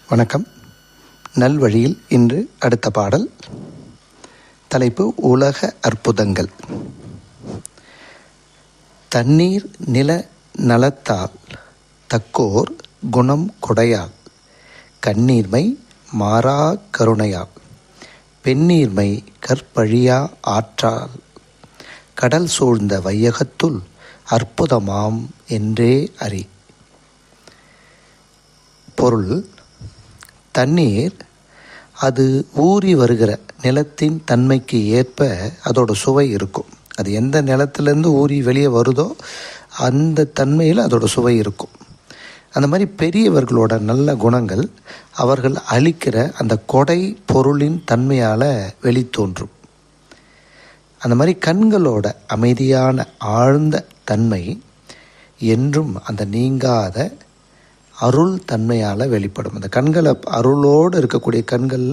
வணக்கம். நல்வழியில் இன்று அடுத்த பாடல். தலைப்பு உலக அற்புதங்கள். தண்ணீர் நில நலத்தால் தக்கோர் குணம் கொடையால் கண்ணீர்மை மாறா கருணையால் பெண்ணீர்மை கற்பழியா ஆற்றால் கடல் சூழ்ந்த வையகத்துள் அற்புதமாம் என்றே அறி. பொருள்: தண்ணீர் அது ஊறி வருகிற நிலத்தின் தன்மைக்கு ஏற்ப அதோட சுவை இருக்கும். அது எந்த நிலத்திலேருந்து ஊறி வெளியே வருதோ அந்த தன்மையில் அதோட சுவை இருக்கும். அந்த மாதிரி பெரியவர்களோட நல்ல குணங்கள் அவர்கள் அளிக்கிற அந்த கொடை பொருளின் தன்மையால் வெளித்தோன்றும். அந்த மாதிரி கண்களோட அமைதியான ஆழ்ந்த தன்மை என்றும் அந்த நீங்காத அருள் தன்மையால் வெளிப்படும். அந்த கண்களை அருளோடு இருக்கக்கூடிய கண்கள்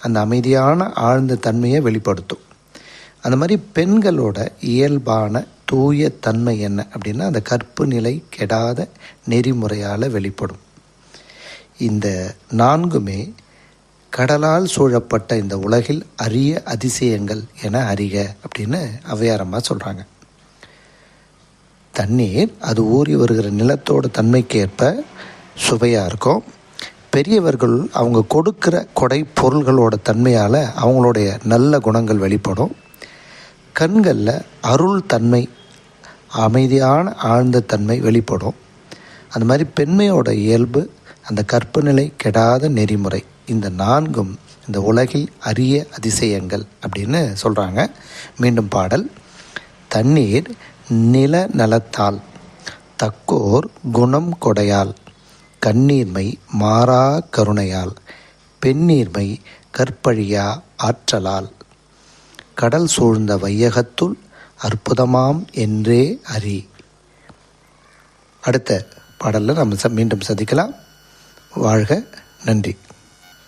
அந்த அமைதியான ஆழ்ந்த தன்மையை வெளிப்படுத்தும். அந்த மாதிரி பெண்களோட இயல்பான தூய தன்மை என்ன அப்படின்னா அந்த கற்பு நிலை கெடாத நெறிமுறையால் வெளிப்படும். இந்த நான்குமே கடலால் சூழப்பட்ட இந்த உலகில் அரிய அதிசயங்கள் என அறிக அப்படின்னு ஔவையாரம்மா சொல்கிறாங்க. தண்ணீர் அது ஊறி வருகிற நிலத்தோட தன்மைக்கு ஏற்ப சுவையாக இருக்கும். பெரியவர்கள் அவங்க கொடுக்கிற கொடை பொருள்களோட தன்மையால் அவங்களுடைய நல்ல குணங்கள் வெளிப்படும். கண்களில் அருள் தன்மை அமைதியான ஆழ்ந்த தன்மை வெளிப்படும். அந்த மாதிரி பெண்மையோட இயல்பு அந்த கற்பு நிலை கெடாத நெறிமுறை. இந்த நான்கும் இந்த உலகில் அரிய அதிசயங்கள் அப்படின்னு சொல்கிறாங்க. மீண்டும் பாடல். தண்ணீர் நில நலத்தால் தக்கோர் குணம் கொடையால் கண்ணீர்மை மாறா கருணையால் பெண்ணீர்மை கற்பழியா ஆற்றலால் கடல் சூழ்ந்த வையகத்துள் அற்புதமாம் என்றே அறி. அடுத்த பாடலில் நம்ம மீண்டும் சந்திக்கலாம். வாழ்க. நன்றி.